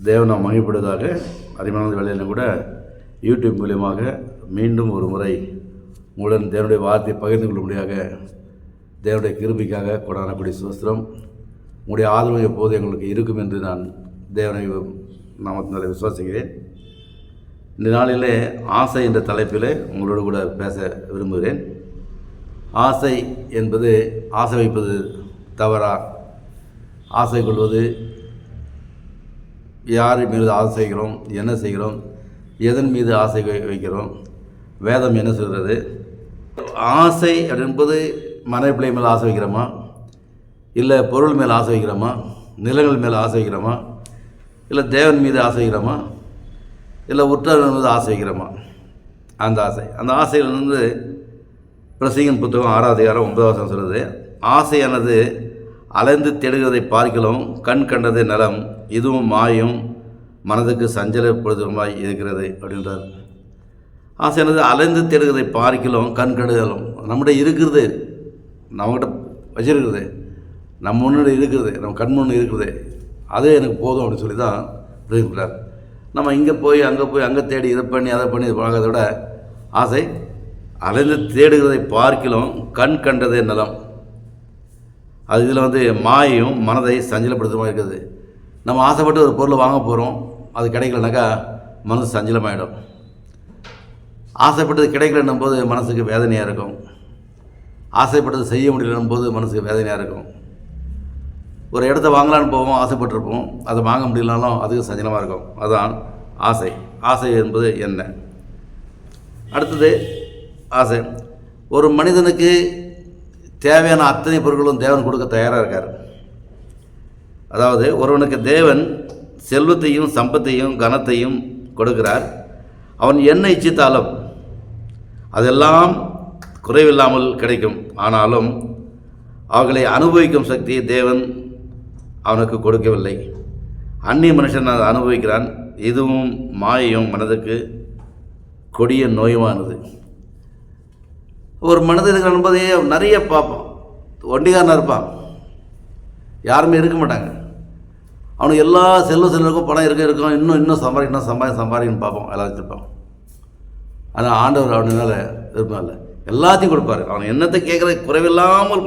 தேவனை மகிழ்ப்படுவதாக அருமையான வேலையில் கூட யூடியூப் மூலியமாக மீண்டும் ஒரு முறை உங்களுடன் தேவனுடைய வார்த்தையை பகிர்ந்து கொள்ளும்படியாக தேவனுடைய கிருபைக்காக கொண்டாடக்கூடிய சுஸ்திரம் உங்களுடைய ஆதரவு எப்போது எங்களுக்கு இருக்கும் என்று நான் தேவனை நாமத்தினாலே விசுவாசிக்கிறேன். இந்த நாளிலே ஆசை என்ற தலைப்பில் உங்களோடு கூட பேச விரும்புகிறேன். ஆசை என்பது ஆசை வைப்பது தவறா? ஆசை கொள்வது யார் மீது ஆசை செய்கிறோம், என்ன செய்கிறோம், எதன் மீது ஆசை வைக்கிறோம், வேதம் என்ன சொல்கிறது? ஆசை என்பது மனைப்பிள்ளை மேலே ஆசை வைக்கிறோமா, இல்லை பொருள் மேலே ஆசை வைக்கிறோமா, நிலங்கள் மேலே ஆசை வைக்கிறோமா, இல்லை தேவன் மீது ஆசை வைக்கிறோமா, இல்லை உற்றார் மீது ஆசை வைக்கிறோமா? அந்த ஆசையிலிருந்து பிரசங்கின் புத்தகம் 6ஆம் அதிகாரம் 9ஆம் வசனம் சொல்கிறது, ஆசையானது அலைந்து தேடுகிறதை பார்க்கலாம், கண் கண்டதை நலம், இதுவும் மாயும், மனதுக்கு சஞ்சலப்படுத்துமாய் இருக்கிறது அப்படின்றார். ஆசையானது அலைந்து தேடுகிறதை பார்க்கலாம், கண் கண்டதும் நம்மகிட்ட இருக்கிறது, நம்மகிட்ட வச்சிருக்கிறது, நம்ம முன்னாடி இருக்கிறது, நம்ம கண் முன்னு இருக்கிறது, அதே எனக்கு போதும் அப்படின்னு சொல்லி தான் இருக்கிறார். நம்ம இங்கே போய் அங்கே தேடி இதை பண்ணி அதை பண்ணி பார்க்கறத விட ஆசை அலைந்து தேடுகிறதை பார்க்கலாம், கண் கண்டதே நலம். அது இதில் மாயையும் மனதை சஞ்சலப்படுத்துமா இருக்குது. நம்ம ஆசைப்பட்டு ஒரு பொருளை வாங்க போகிறோம், அது கிடைக்கலனாக்கா மனசு சஞ்சலமாகிடும். ஆசைப்பட்டது கிடைக்கலன்னும் போது மனசுக்கு வேதனையாக இருக்கும். ஆசைப்பட்டது செய்ய முடியலன்னும் போது மனசுக்கு வேதனையாக இருக்கும். ஒரு இடத்த வாங்கலான்னு போவோம், ஆசைப்பட்டிருப்போம், அதை வாங்க முடியலனாலும் அதுக்கு சஞ்சலமாக இருக்கும். அதுதான் ஆசை. ஆசை என்பது என்ன? அடுத்தது ஆசை. ஒரு மனிதனுக்கு தேவையான அத்தனை பொருட்களும் தேவன் கொடுக்க தயாராக இருக்கார். அதாவது ஒருவனுக்கு தேவன் செல்வத்தையும் சம்பத்தையும் கனத்தையும் கொடுக்கிறார். அவன் என்ன இச்சித்தாலும் அதெல்லாம் குறைவில்லாமல் கிடைக்கும். ஆனாலும் அவர்களை அனுபவிக்கும் சக்தியை தேவன் அவனுக்கு கொடுக்கவில்லை. அந்நிய மனுஷன் அதை அனுபவிக்கிறான். இதுவும் மாயையும் மனதுக்கு கொடிய நோயுமானது. ஒரு மனிதனுக்கு என்பதே நிறைய பார்ப்பான், ஒண்டிகாரனாக இருப்பான், யாருமே இருக்க மாட்டாங்க. அவனுக்கு எல்லா செல்வருக்கும் பணம் இருக்கும், இன்னும் சம்பாதிக்கணும்னு பார்ப்போம், எல்லாம் வச்சுருப்பான். ஆனால் ஆண்டவர் அவனால விருப்பம் இல்லை, எல்லாத்தையும் கொடுப்பாரு. அவன் என்னத்தை கேட்குறது குறைவில்லாமல்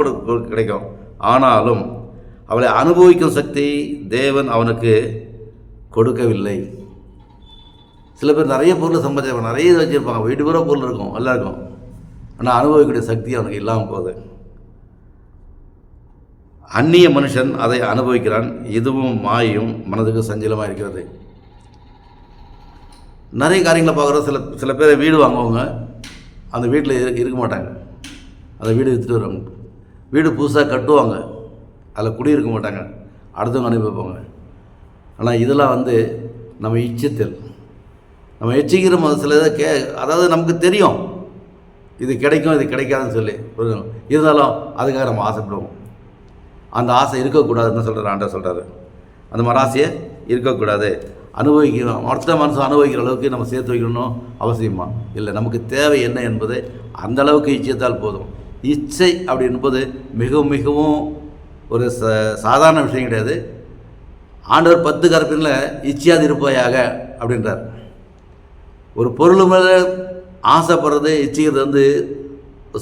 கிடைக்கும். ஆனாலும் அவளை அனுபவிக்கும் சக்தி தேவன் அவனுக்கு கொடுக்கவில்லை. சில பேர் நிறைய பொருள் சம்பாதிச்சிருப்பாங்க, நிறைய வச்சுருப்பாங்க, வீட்டு பூரா பொருள் இருக்கும், எல்லாம் இருக்கும். ஆனால் அனுபவிக்கக்கூடிய சக்தி அவனுக்கு இல்லாமல் போகுது. அந்நிய மனுஷன் அதை அனுபவிக்கிறான். இதுவும் மாயும் மனதுக்கு சஞ்சலமாக இருக்கிறது. நிறைய காரியங்களை பார்க்குறோம். சில பேரை வீடு வாங்குவாங்க, அந்த வீட்டில் இருக்க மாட்டாங்க, அந்த வீடு விற்றுட்டு வருவாங்க. வீடு புதுசாக கட்டுவாங்க, அதில் குடியிருக்க மாட்டாங்க, அடுத்தவங்க அனுபவிப்பாங்க. ஆனால் இதெல்லாம் நம்ம இச்சத்தில் நம்ம எச்சிக்கிற சில இதை அதாவது நமக்கு தெரியும் இது கிடைக்கும் இது கிடைக்காதுன்னு சொல்லி இருந்தாலும் அதுக்காக நம்ம ஆசைப்படுவோம். அந்த ஆசை இருக்கக்கூடாதுன்னு சொல்கிறார் ஆண்டவர் சொல்கிறாரு. அந்த மாதிரி ஆசையை இருக்கக்கூடாது. அனுபவிக்கணும், அடுத்த மனசு அனுபவிக்கிற அளவுக்கு நம்ம சேர்த்து வைக்கணும் அவசியமா இல்லை. நமக்கு தேவை என்ன என்பதை அந்த அளவுக்கு இச்சைத்தால் போதும். இச்சை அப்படி என்பது மிகவும் மிகவும் ஒரு சாதாரண விஷயம் கிடையாது. ஆண்டவர் 10 கற்பனையில் இச்சையாது இருப்பாயாக அப்படின்றார். ஒரு பொருள் மேலே ஆசைப்படுறது, இச்சிக்கிறது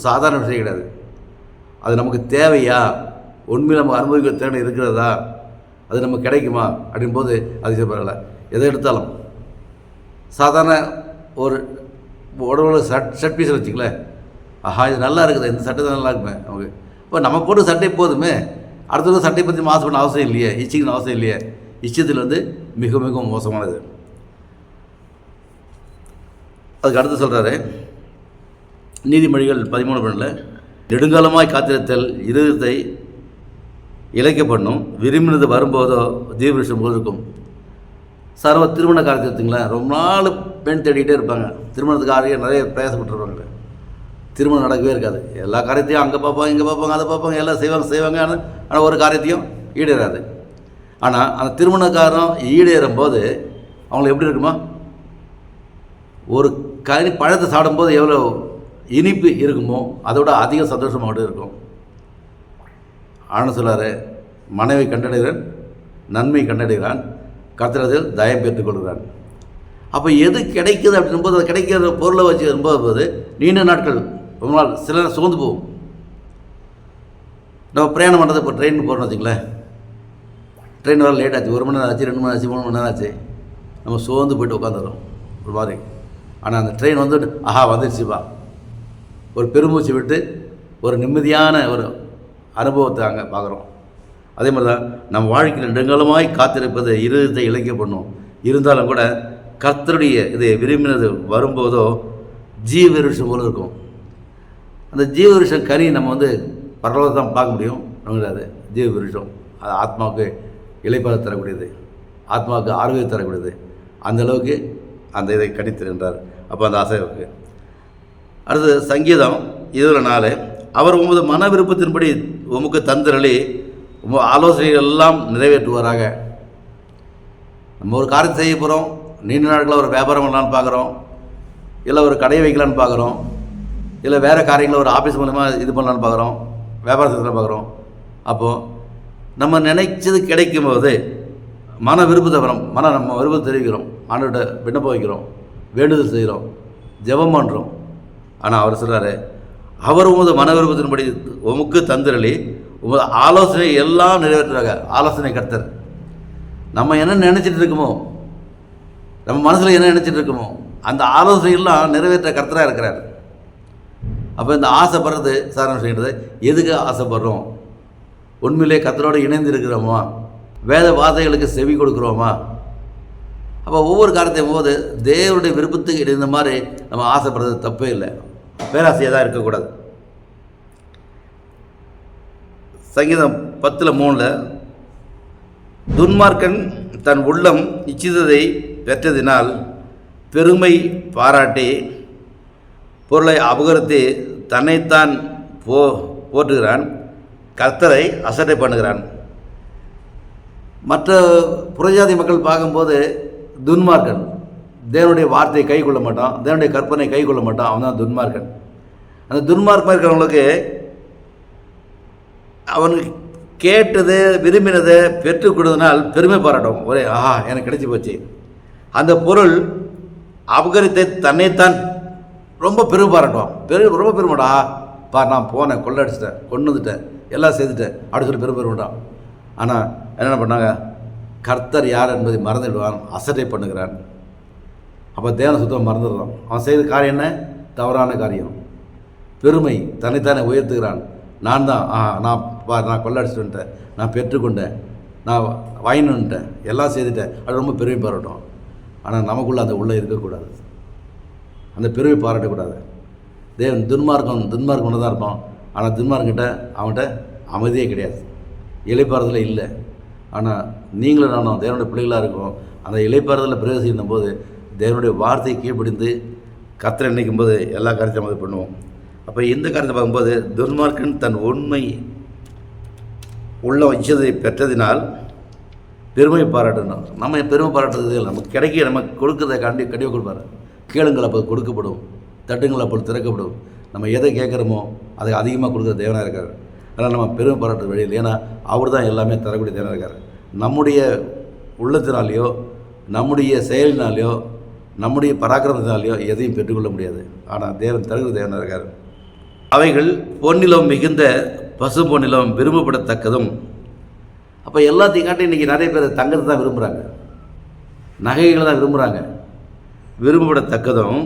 சாதாரண விஷயம் கிடையாது. அது நமக்கு தேவையா, உண்மையில் நம்ம அனுபவிக்கிற தேவை இருக்கிறதா, அது நமக்கு கிடைக்குமா அப்படின் போது அது பரவாயில்ல. எதை எடுத்தாலும் சாதாரண ஒரு உடம்புல ஷர்ட் பீஸ் வச்சுக்கல, ஆஹா இது நல்லா இருக்குது, இந்த சட்டை தான் நல்லா இருக்குமே நமக்கு. இப்போ நம்ம போட்டு சட்டை போதுமே, அடுத்தது சட்டை பற்றி மாசப்பட அவசியம் இல்லையே, இச்சிக்கணும் அவசியம் இல்லையே. இச்சத்தில் மிக மிக மோசமானது. அதுக்கு அடுத்து சொல்கிறாரு நீதிமொழிகள் 13:12, நெடுங்காலமாய் காத்திருத்தல் இருதயத்தை இழைக்க பண்ணும், விரும்பினது வரும்போதோ தீவிரம் போது இருக்கும். சர்வ திருமண காலத்தில் எடுத்துங்களேன், ரொம்ப நாள் பெண் தேடிக்கிட்டே இருப்பாங்க. திருமணத்துக்காக நிறைய பிரயாசப்பட்டுருப்பாங்க, திருமணம் நடக்கவே இருக்காது. எல்லா காரியத்தையும் அங்கே பார்ப்பாங்க, இங்கே பார்ப்பாங்க, அதை பார்ப்பாங்க, எல்லாம் செய்வாங்க. ஆனால் ஒரு காரியத்தையும் ஈடேறாது. ஆனால் அந்த திருமணக்காரம் ஈடேறும் போது அவங்களுக்கு எப்படி இருக்குமா, ஒரு பழத்தை சாப்பிடும்போது எவ்வளோ இனிப்பு இருக்குமோ அதோட அதிக சந்தோஷமாக இருக்கும். ஆனால் சொல்லார், மனைவி கண்டடைகிறான், நன்மை கண்டடைகிறான், கர்த்தரிடத்தில் தயம் பெற்றுக்கொள்கிறான். அப்போ எது கிடைக்குது அப்படின்போது அது கிடைக்கிற பொருளை வச்சு வரும்போது நீண்ட நாட்கள் ரொம்ப நாள் சில சோர்ந்து போகும். நம்ம பிரயாணம் பண்ணுறது இப்போ ட்ரெயின் போகிறோம்னு வச்சுங்களேன், ட்ரெயின் வர லேட் ஆச்சு, 1 மணி நேரம் ஆச்சு, 2 மணி நேரம் ஆச்சு, 3 மணி நேரம் ஆச்சு, நம்ம சோர்ந்து போய்ட்டு உட்காந்துடுறோம் ஒரு மாதிரி. ஆனால் அந்த ட்ரெயின் வந்து ஆஹா வந்துடுச்சுப்பா, ஒரு பெருமூச்சு விட்டு ஒரு நிம்மதியான ஒரு அனுபவத்தை அங்கே பார்க்குறோம். அதே மாதிரி தான் நம்ம வாழ்க்கையில் நெடுங்காலமாய் காத்திருப்பது இருதயத்தை இழைக்க பண்ணும். இருந்தாலும் கூட கர்த்தருடைய இது விரும்பினது வரும்போதோ ஜீவ விருஷம் போல இருக்கும். அந்த ஜீவ விருஷம் கனி நம்ம வந்து பரவாயில்ல தான் பார்க்க முடியும், அது ஜீவ விருஷம். அது ஆத்மாவுக்கு இளைப்பாறு தரக்கூடியது, ஆத்மாவுக்கு ஆரோக்கியம் தரக்கூடியது. அந்தளவுக்கு அந்த இதை கணித்திருந்தார். அப்போ அந்த ஆசை இருக்கு. அடுத்தது சங்கீதம் 24, அவர் உமது மன விருப்பத்தின்படி உமக்கு தந்திரளி ஆலோசனைகள் எல்லாம் நிறைவேற்றுவாராக. நம்ம ஒரு காரியத்தை செய்ய போகிறோம், நீண்ட நாட்களில் ஒரு வியாபாரம் பண்ணலான்னு பார்க்குறோம், இல்லை ஒரு கடையை வைக்கலான்னு பார்க்குறோம், இல்லை வேறு காரியங்களை ஒரு ஆஃபீஸ் மூலமாக இது பண்ணலான்னு பார்க்குறோம், வியாபாரத்தில் பார்க்குறோம். அப்போது நம்ம நினைச்சது கிடைக்கும் போது மன விருப்பத்தை வரும், நம்ம விருப்பத்தை தெரிவிக்கிறோம், ஆண்டவர்கிட்ட விண்ணப்பம் வைக்கிறோம், வேண்டுதல் செய்கிறோம், ஜெபம் பண்ணுறோம். ஆனால் அவர் சொல்கிறாரு, அவர் உமது மன விருப்பத்தின்படி உமக்கு தந்திரளி உமது ஆலோசனை எல்லாம் நிறைவேற்றுறாங்க. ஆலோசனை கர்த்தர். நம்ம என்ன நினச்சிட்டு இருக்கோமோ, நம்ம மனசில் என்ன நினச்சிட்டு இருக்கோமோ அந்த ஆலோசனையெல்லாம் நிறைவேற்ற கர்த்தராக இருக்கிறார். அப்போ இந்த ஆசைப்படுறது சாதாரண விஷயன்றது. எதுக்கு ஆசைப்படுறோம்? உண்மையிலே கர்த்தரோடு இணைந்து இருக்கிறோமா? வேத வார்த்தைகளுக்கு செவி கொடுக்குறோமா? அப்போ ஒவ்வொரு காரியத்தையும் போது தேவனுடைய விருப்பத்துக்கு இணைந்த மாதிரி நம்ம ஆசைப்படுறது தப்பே இல்லை, பேராசையாக தான் இருக்கக்கூடாது. சங்கீதம் 10:3 துன்மார்க்கன் தன் உள்ளம் இச்சித்ததை பெற்றதினால் பெருமை பாராட்டி பொருளை அபகரித்து தன்னைத்தான் போற்றுகிறான், கர்த்தரை அசட்டை பண்ணுகிறான். மற்ற புறஜாதி மக்கள் பார்க்கும்போது துன்மார்க்கன் தேவனுடைய வார்த்தையை கை கொள்ள மாட்டான், தேவனுடைய கற்பனை கை கொள்ள மாட்டான், அவன் தான் துன்மார்க்கன். அந்த துன்மார்க்கமாக இருக்கிறவங்களுக்கு அவனுக்கு கேட்டது விரும்பினதை பெற்றுக் கொடுத்தனால் பெருமை பாராட்டும். ஒரே ஆஹா எனக்கு கிடைச்சி போச்சு. அந்த பொருள் அபகரித்தை தன்னைத்தான் ரொம்ப பெருமை பாராட்டுவான். ரொம்ப பெருமைடா, நான் போனேன், கொள்ளடிச்சிட்டேன், கொண்டு வந்துட்டேன், எல்லாம் செய்துட்டேன் அப்படின்னு சொல்லி பெருமைட்டான். ஆனால் என்னென்ன பண்ணாங்க? கர்த்தர் யார் என்பதை மறந்துவிடுவான், அசட்டை பண்ணுகிறான். அப்போ தேவனை சுத்தம் மறந்துடுறான். அவன் செய்த காரியம் என்ன? தவறான காரியம். பெருமை, தன்னைத்தானே உயர்த்துகிறான். நான் தான் நான் கொள்ளடிச்சிட்டு வந்துட்டேன், நான் பெற்றுக்கொண்டேன், நான் வாங்கினுட்டேன், எல்லாம் செய்துட்டேன், அது ரொம்ப பெருமை பாராட்டும். ஆனால் நமக்குள்ளே அந்த உள்ளே இருக்கக்கூடாது, அந்த பெருமை பாராட்டக்கூடாது. தேவன் துன்மார்க்கம் ஒன்று தான் இருப்பான். ஆனால் துன்மார்க்கிட்ட அவன்கிட்ட அமைதியே கிடையாது, இளைப்பாறுதலே இல்லை. ஆனால் நீங்களும் நானும் தேவனுடைய பிள்ளைகளாக இருக்கோம். அந்த இளைப்பாறுதலில் பிரவேசிக்கும் போது தேவனுடைய வார்த்தையை கீழ்ப்படிந்து கர்த்தரை நினைக்கும் போது எல்லா காரியத்தையும் அது பண்ணுவோம். அப்போ இந்த காரியத்தை பார்க்கும்போது துன்மார்க்கன் தன் உண்மை உள்ள இச்சதை பெற்றதினால் பெருமை பாராட்டணும். நம்ம பெருமை பாராட்டுறது இல்லை, நமக்கு கிடைக்க நமக்கு கொடுக்குறத கண்டிப்பாக கொடுப்பாரு. கேளுங்கள் அப்போ கொடுக்கப்படும், தட்டுங்கள் அப்போ திறக்கப்படும். நம்ம எதை கேட்குறோமோ அதை அதிகமாக கொடுக்குற தேவனாக இருக்கார். அதனால் நம்ம பெருமை பாராட்டுறது வழியில், ஏன்னா அவர் தான் எல்லாமே தரக்கூடிய தேவனாக இருக்கார். நம்முடைய உள்ளத்தினாலேயோ நம்முடைய செயலினாலேயோ நம்முடைய பராக்கிரமத்தினாலேயோ எதையும் பெற்றுக்கொள்ள முடியாது. ஆனால் தேவன் தருகிற தேவனாக இருக்கார். அவைகள் பொன்னிலம் மிகுந்த பசு பொன்னிலம் விரும்பப்படத்தக்கதும். அப்போ எல்லாத்தையும் காட்டி இன்றைக்கி நிறைய பேர் தங்கத்தை தான் விரும்புகிறாங்க, நகைகளை தான் விரும்புகிறாங்க. விரும்பப்படத்தக்கதும்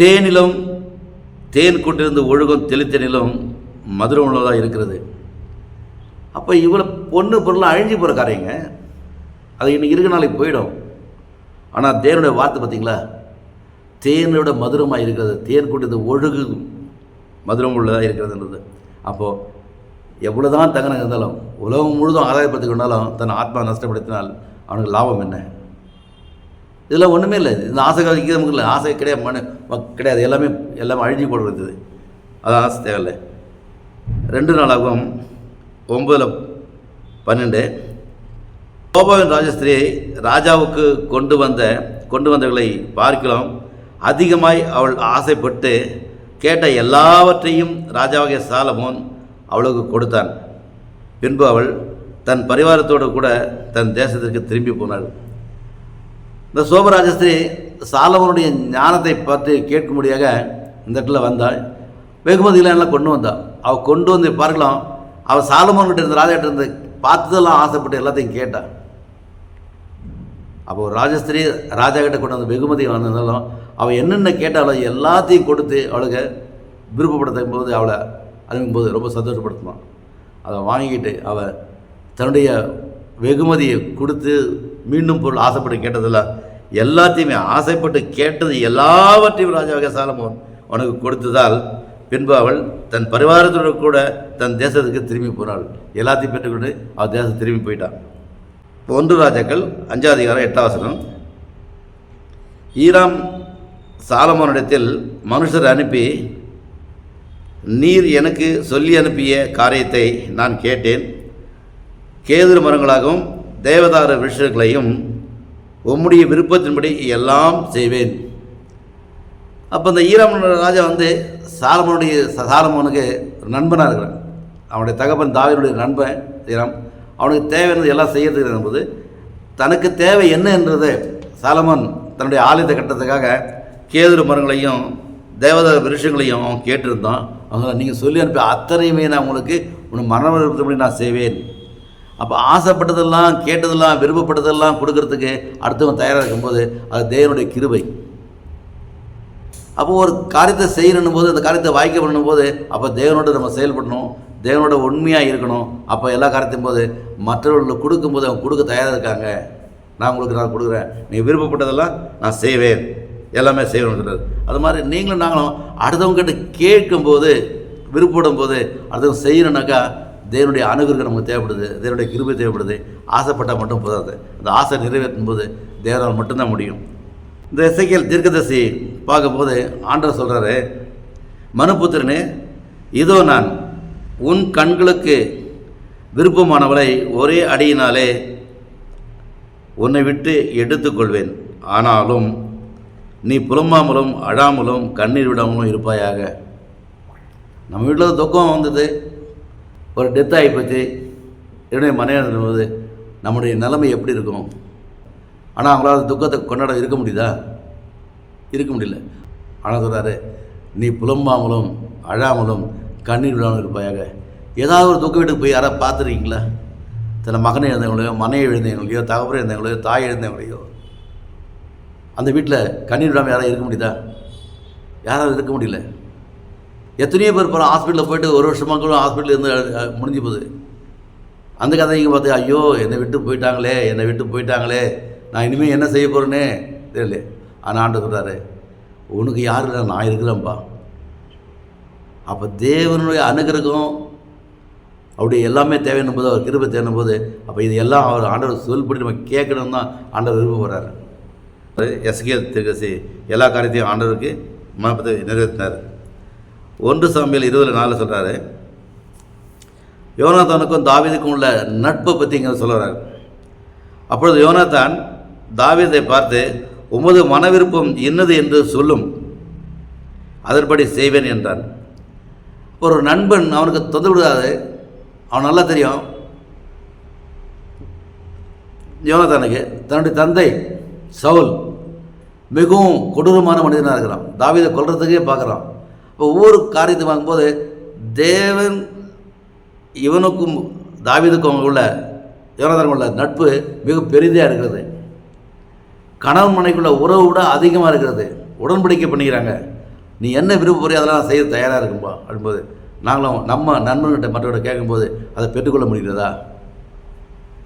தேனிலும் தேன் கொண்டிருந்து ஒழுகும் தெளித்தனிலும் மதுரம் உள்ளதாக இருக்கிறது. அப்போ இவ்வளோ பொண்ணு பொருளாக அழிஞ்சு போகிற காரியங்க, அது இன்றைக்கி இருக்க நாளைக்கு போயிடும். ஆனால் தேவனுடைய வார்த்தை பார்த்திங்களா, தேனோட மதுரமாக இருக்கிறது, தேன் கொண்டது ஒழுகு மதுரம் உள்ளதாக இருக்கிறதுன்றது. அப்போது எவ்வளோ தான் தங்கனம் இருந்தாலும் உலகம் முழுதும் ஆதாயப்படுத்திக் கொண்டாலும் தன் ஆத்மா நஷ்டப்படுத்தினால் அவனுக்கு லாபம் என்ன? இதெல்லாம் ஒன்றுமே இல்லை. இந்த ஆசை நமக்கு இல்லை, ஆசை கிடையாது, கிடையாது, எல்லாமே அழிஞ்சு போடுறது. அதான் ஆசை தேவையில்லை. 2 நாளாகவும் 9:12 சோபாவின் ராஜஸ்திரியை ராஜாவுக்கு கொண்டு வந்தவர்களை பார்க்கலாம் அதிகமாய் அவள் ஆசைப்பட்டு கேட்ட எல்லாவற்றையும் ராஜாவாகிய சாலமோன் அவளுக்கு கொடுத்தான். பின்பு அவள் தன் பரிவாரத்தோடு கூட தன் தேசத்திற்கு திரும்பி போனாள். இந்த சோபராஜஸ்திரி சாலமோனுடைய ஞானத்தை பற்றி கேட்கும்படியாக இந்த இடத்துல வந்தாள். வெகுமதியெல்லாம் எல்லாம் கொண்டு வந்தாள். அவள் கொண்டு வந்து பார்க்கலாம், அவள் சாலமோன்கிட்ட இருந்த ராஜாட்ட இருந்து பார்த்ததெல்லாம் ஆசைப்பட்டு எல்லாத்தையும் கேட்டாள். அப்போ ஒரு ராஜஸ்திரி ராஜா கிட்ட கொண்டு வந்து வெகுமதி வந்திருந்தாலும் அவள் என்னென்ன கேட்டாலும் எல்லாத்தையும் கொடுத்து அவளுக்கு விருப்பப்படுத்தும் போது அவளை அனுப்பும் போது ரொம்ப சந்தோஷப்படுத்துவான். அதை வாங்கிக்கிட்டு அவள் தன்னுடைய வெகுமதியை கொடுத்து மீண்டும் பொருள் ஆசைப்பட்டு கேட்டதில்ல, எல்லாத்தையுமே ஆசைப்பட்டு கேட்டது எல்லாவற்றையும் ராஜாவாக சாலமோன் உனக்கு கொடுத்ததால் பின்பு அவள் தன் பரிவாரத்தோடு கூட தன் தேசத்துக்கு திரும்பி போனாள். எல்லாத்தையும் பெற்றுக்கொண்டு அவள் தேசத்துக்கு திரும்பி போயிட்டான். 1 ராஜாக்கள் 5 அதிகாரம் 8 வசனம். ஈராம் சாலமோனிடத்தில் மனுஷர் அனுப்பி, நீர் எனக்கு சொல்லி அனுப்பிய காரியத்தை நான் கேட்டேன். கேதுரு மரங்களாகவும் தேவதார விருஷங்களையும் உம்முடைய விருப்பத்தின்படி எல்லாம் செய்வேன். அப்போ இந்த ஈராம் ராஜா வந்து சாலமோனுக்கு நண்பனாக இருக்கிறான். அவனுடைய தகப்பன் தாவீதுடைய நண்பன் ஈராம். அவனுக்கு தேவையானது எல்லாம் செய்யறதுக்கு இருக்கும்போது தனக்கு தேவை என்ன என்றது சாலமோன் தன்னுடைய ஆலயத்தை கட்டுறதுக்காக கேதுரு மரங்களையும் தேவதார விருஷங்களையும் அவன் கேட்டிருந்தான். அவங்க நீங்கள் சொல்லி அனுப்பி அத்தனையுமே நான் உங்களுக்கு மன விருப்பப்படி நான் செய்வேன். அப்போ ஆசைப்பட்டதெல்லாம் கேட்டதெல்லாம் விருப்பப்பட்டதெல்லாம் கொடுக்கறதுக்கு அடுத்தவன் தயாராக இருக்கும்போது அது தேவனுடைய கிருபை. அப்போது ஒரு காரியத்தை செய்யணும் போது அந்த காரியத்தை வாய்க்க பண்ணும் போது அப்போ தேவனோட நம்ம செயல்படணும், தேவனோட உண்மையாக இருக்கணும். அப்போ எல்லா காரியத்தையும் போது மற்றவர்களுக்கு கொடுக்கும்போது அவங்க கொடுக்க தயாராக இருக்காங்க. நான் கொடுக்குறேன், நீங்கள் விருப்பப்பட்டதெல்லாம் நான் செய்வேன், எல்லாமே செய்யணும்னு சொல்கிறார். அது மாதிரி நீங்களும் நாங்களும் அடுத்தவங்ககிட்ட கேட்கும்போது விருப்பப்படும் போது அடுத்தவங்க செய்யணுன்னாக்கா தேவனுடைய அனுகிரகம் நமக்கு தேவைப்படுது, தேவனுடைய கிருபை தேவைப்படுது. ஆசைப்பட்டால் மட்டும் போதாது, அந்த ஆசை நிறைவேற்றும் போது தேவனால் மட்டும்தான் முடியும். இந்த எசேக்கியேல் தீர்க்கதரிசி பார்க்கும்போது ஆண்டவர் சொல்கிறாரு, மனுபுத்திரனே, இதோ நான் உன் கண்களுக்கு விருப்பமானவளை ஒரே அடியினாலே உன்னை விட்டு எடுத்துக்கொள்வேன். ஆனாலும் நீ புலம்பாமலும் அழாமலும் கண்ணீர் விடாமலும் இருப்பாயாக. நம்ம வீட்டில் துக்கம் வந்தது, ஒரு டெத் ஆகிப்போச்சு, என்னுடைய மனைவி போது நம்முடைய நிலைமை எப்படி இருக்கும்? ஆனால் அவங்களால துக்கத்தை கொண்டாட இருக்க முடியுதா? இருக்க முடியல. ஆனால் சொல்கிறாரு, நீ புலம்பாமலும் அழாமலும் கண்ணீர் விடாமல் இருப்பாயாக. ஏதாவது ஒரு துக்க வீட்டுக்கு போய் யாராவது பார்த்துருக்கீங்களா? சில மகனை எழுந்தவங்களையோ மனைவி எழுந்தவங்களையோ தகப்பனை எழுந்தவங்களையோ தாய் எழுந்தவங்களையோ அந்த வீட்டில் கண்ணீர் விடாமல் யாராவது இருக்க முடியுதா? யாராவது இருக்க முடியல. எத்தனையோ பேர் போகிறோம், ஹாஸ்பிட்டலில் போய்ட்டு 1 வருஷமாக கூட ஹாஸ்பிட்டலில் இருந்து முடிஞ்சு போகுது. அந்த கதைங்க பார்த்து ஐயோ என்னை விட்டு போயிட்டாங்களே, நான் இனிமேல் என்ன செய்ய போகிறேன்னே தெரியல. ஆனால் ஆண்டு சொல்கிறாரு, உனக்கு யார் இல்லை, நான் இருக்கிறேன்ப்பா. அப்போ தேவனுடைய அனுகிரகம் அப்படி எல்லாமே தேவைன்னும் போது, அவர் கிருபை தேவைன்னும் போது, அப்போ இது எல்லாம் அவர் ஆண்டவர் சொல்படி நம்ம கேட்கணும் தான் ஆண்டவர் விருப்பப்படுறாரு. எசேக்கியேல் தீர்க்கதரிசி எல்லா காரியத்தையும் ஆண்டவருக்கு மனப்பத்தை நிறைவேற்றினார். 1 சாமுவேல் 20:4 சொல்கிறாரு, யோனாத்தானுக்கும் தாவீதுக்கும் உள்ள நட்பை பற்றி இங்கே சொல்கிறார். அப்பொழுது யோனாத்தான் தாவீதை பார்த்து, உமது மன விருப்பம் என்னது என்று சொல்லும், அதன்படி செய்வேன் என்றான். ஒரு நண்பன் அவனுக்கு தொந்தரவு விடாது. அவன் நல்லா தெரியும் யோனாத்தானுக்கு தன்னுடைய தந்தை சவுல் மிகவும் கொடூரமான மனிதனாக இருக்கிறான், தாவீதை கொல்றதுக்கே பார்க்குறான். இப்போ ஒவ்வொரு காரியத்தை வாங்கும்போது தேவன் இவனுக்கும் தாவீதுக்கும் உள்ள யோனாத்தானுக்கும் உள்ள நட்பு மிக பெரிதாக இருக்கிறது. கணவன் மனைக்குள்ள உறவு விட அதிகமாக இருக்கிறது. உடன்படிக்கை பண்ணிக்கிறாங்க, நீ என்ன விருப்பப்படுறியோ அதெல்லாம் நான் செய்ய தயாராக இருக்கும்பா அப்படின்போது நாங்களும் நம்ம நண்பன்கிட்ட மற்றவர்கிட்ட கேட்கும்போது அதை பெற்றுக்கொள்ள முடிகிறதா?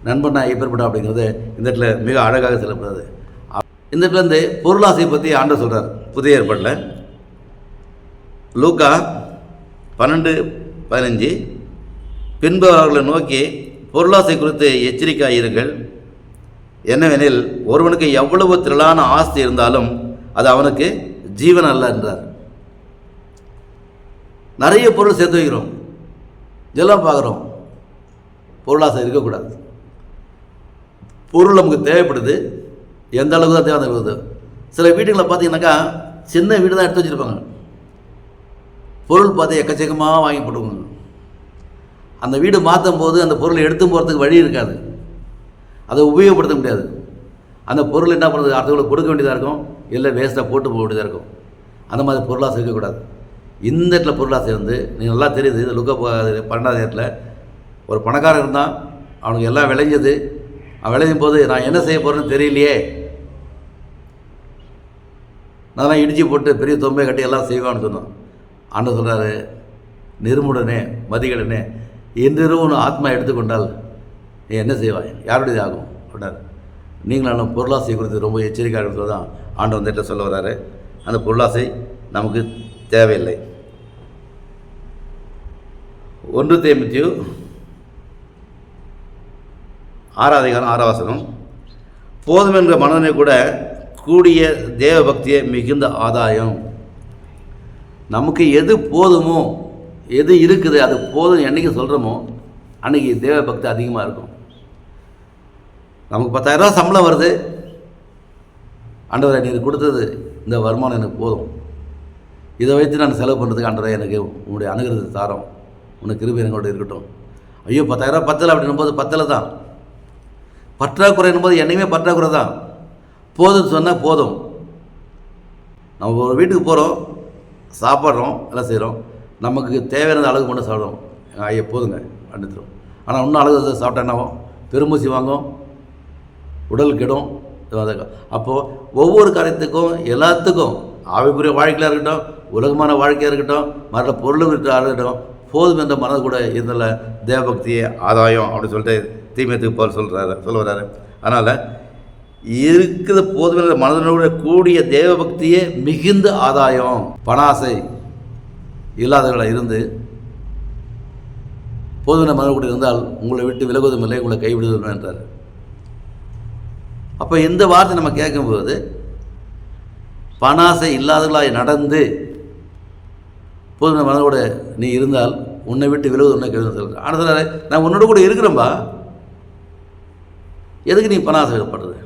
நண்பனா எப்பேற்பட்டா அப்படிங்கிறது இந்த இடத்துல மிக அழகாக சொல்லப்படுறது. இந்த இடத்துல இருந்து பொருளாசையை பற்றி ஆண்டவர் சொல்கிறார் புதிய ஏற்பாட்டில். லூக்கா 12:15, பின்பு அவர்களை நோக்கி பொருளாசை குறித்து எச்சரிக்கையாயிருங்கள், என்னவெனில் ஒருவனுக்கு எவ்வளவு திரளான ஆஸ்தி இருந்தாலும் அது அவனுக்கு ஜீவன் அல்ல என்றார். நிறைய பொருள் சேர்த்து வைக்கிறோம், இதெல்லாம் பார்க்குறோம். பொருளாசை இருக்கக்கூடாது. பொருள் நமக்கு தேவைப்படுது, எந்த அளவுக்கு தான் தேவைப்படுது. சில வீடுகளில் பார்த்தீங்கன்னாக்கா சின்ன வீடு தான் எடுத்து வச்சுருப்பாங்க, பொருள் பார்த்து எக்கச்சக்கமாக வாங்கி போட்டுக்கோங்க. அந்த வீடு மாற்றும் போது அந்த பொருளை எடுத்து போகிறதுக்கு வழி இருக்காது, அதை உபயோகப்படுத்த முடியாது. அந்த பொருள் என்ன பண்ணுறது, அடுத்தவங்களுக்கு கொடுக்க வேண்டியதாக இருக்கும், இல்லை வேஸ்ட்டாக போட்டு போக வேண்டியதாக இருக்கும். அந்த மாதிரி பொருளாக இருக்கக்கூடாது. இந்த இடத்துல பொருளாக வந்து நீங்கள் நல்லா தெரியுது. இந்த லுக்கா 12வது இடத்துல ஒரு பணக்காரன் இருந்தான், அவனுக்கு எல்லாம் விளைஞ்சது. அவன் விளையும் போது நான் என்ன செய்ய போகிறேன்னு தெரியலையே, நான் இடிச்சு போட்டு பெரிய தொம்பை கட்டி எல்லாம் செய்வான்னு சொன்னான். ஆண்டு சொல்கிறாரு, நிர்முடனே மதிகடனே இன்றிரவு உன் ஆத்மா எடுத்துக்கொண்டால் நீ என்ன செய்வாய், யாருடையது ஆகும் அப்படின்னாரு. நீங்களும் பொருளாசை குறித்து ரொம்ப எச்சரிக்கையாக இருக்கிறது தான் ஆண்டு வந்துட்டு சொல்ல வர்றாரு. அந்த பொருளாசை நமக்கு தேவையில்லை. 1 தீமோத்தேயு 6:6 போதும் என்ற மனதனை கூட கூடிய தேவ பக்தியை மிகுந்த ஆதாயம். நமக்கு எது போதுமோ, எது இருக்குது அது போதும் என்றைக்கு சொல்கிறோமோ அன்றைக்கி தேவ பக்தி அதிகமாக இருக்கும். நமக்கு 10,000 ரூபா சம்பளம் வருது, ஆண்டவரை நீர் கொடுத்தது இந்த வருமானம் எனக்கு போதும், இதை வைத்து நான் செலவு பண்ணுறதுக்கு ஆண்டவரை எனக்கு உங்களுடைய அனுகிரகத்தை தாரோம், உனக்கு கிருபை எங்களோட இருக்கட்டும். ஐயோ 10,000 ரூபா பத்தலை அப்படின்னும் போது பத்தலை தான். பற்றாக்குறைன்னும் போது என்னையுமே பற்றாக்குறை தான். போதும்னு சொன்னால் போதும். நம்ம ஒரு வீட்டுக்கு போகிறோம், சாப்பிட்றோம், எல்லாம் செய்கிறோம், நமக்கு தேவையான அளவு கொண்டு சாப்பிடுவோம். ஐயா போதுங்க அப்படின்றோம். ஆனால் இன்னும் அளவு சாப்பிட்டா என்னாகும், பெருமூசி வாங்கும், உடல் கெடும். அப்போது ஒவ்வொரு காரியத்துக்கும் எல்லாத்துக்கும் ஆவிக்குரிய வாழ்க்கையாக இருக்கட்டும், உலகமான வாழ்க்கையாக இருக்கட்டும், மற்ற பொருளும் இருக்கட்டும், போதும் என்ற மனது கூட இருந்தால தேவபக்தியே ஆதாயம் அப்படின்னு சொல்லிட்டு தீமோத்தேயு பவுல் சொல்ல வர்றாரு. அதனால் இருக்கிற போதும் என்ற மனதனோட கூடிய தேவபக்தியே மிகுந்த ஆதாயம். பணாசை இல்லாதவர்களாக இருந்து போதுமான மனது கூட இருந்தால் உங்களை விட்டு விலகுவதும் இல்லை, உங்களை கைவிடுவதும் என்றார். அப்போ இந்த வார்த்தை நம்ம கேட்கும்போது பணாசை இல்லாதவர்களாய் நடந்து போதுமான மனதோட நீ இருந்தால் உன்னை விட்டு விலகுவது உன்னை கைவிடுவது சொல்கிறேன். ஆனால் சொல்கிறார், நான் உன்னோட கூட இருக்கிறேன்பா, எதுக்கு நீ பணாசைப்படுறது,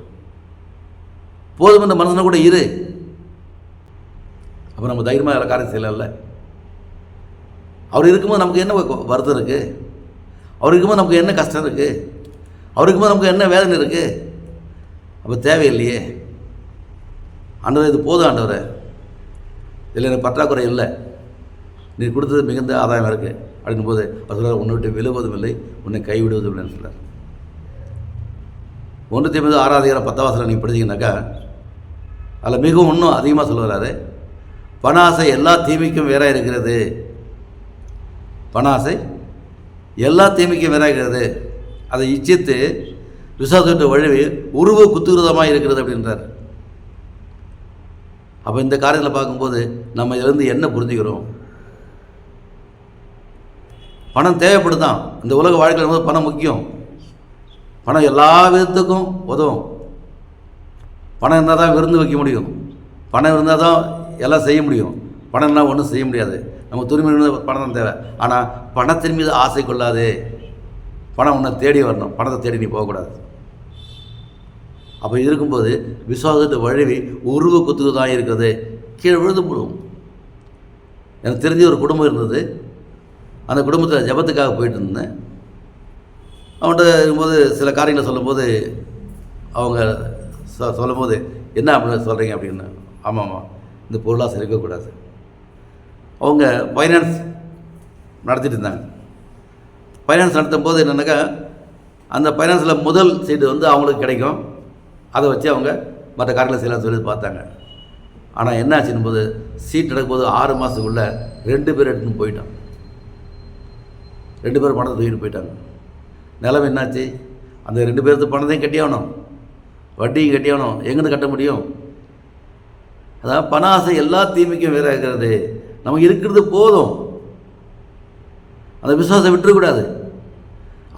போதுமென்ற மனசனை கூட இரு. அப்போ நம்ம தைரியமாக எல்லா காரியம் செய்யலாம்ல. அவர் இருக்கும்போது நமக்கு என்ன வருத்தம் இருக்குது, அவர் இருக்கும்போது நமக்கு என்ன கஷ்டம் இருக்குது, அவர் இருக்கும்போது நமக்கு என்ன வேதனை இருக்குது. அப்போ தேவையில்லையே. ஆண்டவரே இது போதும் ஆண்டவரே, இதில் எனக்கு பற்றாக்குறை இல்லை, நீ கொடுத்தது மிகுந்த ஆதாயம் இருக்குது அப்படின் போது அவர் சொல்கிறார், உன்னை விட்டு விலகுவதும் இல்லை, உன்னை கைவிடுவதும் இல்லைன்னு சொல்கிறார். 1 தீமோத்தேயு 6:10 நீங்கள் படிச்சிங்கனாக்கா அதில் மிகவும் இன்னும் அதிகமாக சொல்லுறாரு. பணாசை எல்லா தீமைக்கும் வேறாக இருக்கிறது, பணாசை எல்லா தீமைக்கும் வேறாக இருக்கிறது, அதை இச்சித்து விசுவாசத்தை வழுவி உருவ குத்துகிரதமாக இருக்கிறது அப்படின்றார். அப்போ இந்த காரியத்தில் பார்க்கும்போது நம்ம இதிலிருந்து என்ன புரிஞ்சுக்கிறோம், பணம் தேவைப்படுதான். இந்த உலக வாழ்க்கையில் போது பணம் முக்கியம். பணம் எல்லா விதத்துக்கும் உதவும். பணம் இருந்தால் தான் விருந்து வைக்க முடியும், பணம் இருந்தால் தான் எல்லாம் செய்ய முடியும், பணம் இருந்தால் ஒன்றும் செய்ய முடியாது. நம்ம துணிமணி பணம் தான் தேவை. ஆனால் பணத்தின் மீது ஆசை கொள்ளாதே, பணம் உன்னை தேடி வரணும், பணத்தை தேடி நீ போகக்கூடாது. அப்போ இருக்கும்போது விசுவாசத்தை வழுவி உருவ குத்துக்கு தான் இருக்கிறது, கீழே விழுந்து போடுவோம். எனக்கு தெரிஞ்ச ஒரு குடும்பம் இருந்தது, அந்த குடும்பத்தில் ஜபத்துக்காக போயிட்டு இருந்தேன். அவன்கிட்ட இருக்கும்போது சில காரியங்களை சொல்லும்போது அவங்க சொல்லும்போது என்ன அப்படின்னு சொல்கிறீங்க அப்படின்னு. ஆமாம்மா, இந்த பொருளாசை இருக்கக்கூடாது. அவங்க ஃபைனான்ஸ் நடத்திட்டு இருந்தாங்க. ஃபைனான்ஸ் நடத்தும் போது என்னென்னாக்கா அந்த ஃபைனான்ஸில் முதல் சீட்டு வந்து அவங்களுக்கு கிடைக்கும், அதை வச்சு அவங்க மற்ற காரியங்களை செய்யலாம் சொல்லி பார்த்தாங்க. ஆனால் என்ன ஆச்சுன்னு போது சீட் நடக்கும்போது 6 மாதத்துக்குள்ளே 2 பேர் எடுத்துன்னு போயிட்டான். 2 பேர் பணத்தை தூக்கிட்டு போயிட்டாங்க. நிலைமை என்னாச்சு, அந்த 2 பேருக்கு பணத்தையும் கட்டியாகணும், வட்டியும் கட்டியாகணும், எங்கேருந்து கட்ட முடியும். அதாவது பண ஆசை எல்லா தீமைக்கும் வேற இருக்கிறது. நமக்கு இருக்கிறது போதும், அந்த விசுவாசம் விட்டுறக்கூடாது.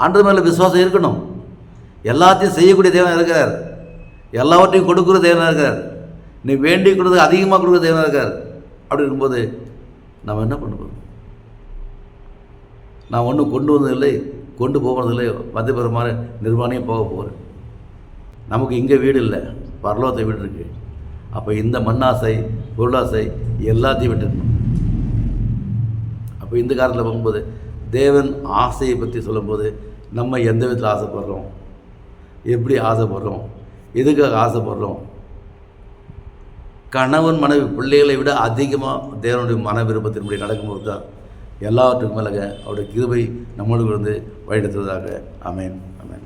ஆண்டவர் மேலே விசுவாசம் இருக்கணும். எல்லாத்தையும் செய்யக்கூடிய தேவனாக இருக்கிறார், எல்லாவற்றையும் கொடுக்குற தேவனாக இருக்கிறார், நீ வேண்டி கொடுத்து அதிகமாக கொடுக்குற தேவனாக இருக்கார். அப்படி இருக்கும்போது நம்ம என்ன பண்ண போகிறோம்? நான் ஒன்றும் கொண்டு வந்ததில்லை, கொண்டு போகிறதில்லை, மத்தியபுரமான நிர்வாணியம் போக போகிறேன். நமக்கு இங்கே வீடு இல்லை, பரலோகத்தை வீடு இருக்குது. அப்போ இந்த மண்ணாசை பொருளாசை எல்லாத்தையும் விட்டுருக்கணும். அப்போ இந்த காலத்தில் போகும்போது தேவன் ஆசையை பற்றி சொல்லும்போது நம்ம எந்த விதத்தில் ஆசைப்படுறோம், எப்படி ஆசைப்படுறோம், எதுக்காக ஆசைப்படுறோம்? கணவன் மனைவி பிள்ளைகளை விட அதிகமாக தேவனுடைய மன விருப்பத்தின்படி நடக்கும்போது தான் எல்லாவற்றுக்கும் மேலே அவருடைய கிருபை நம்மளுக்கு வந்து வழிநடத்துவதாக. ஆமென், ஆமென்.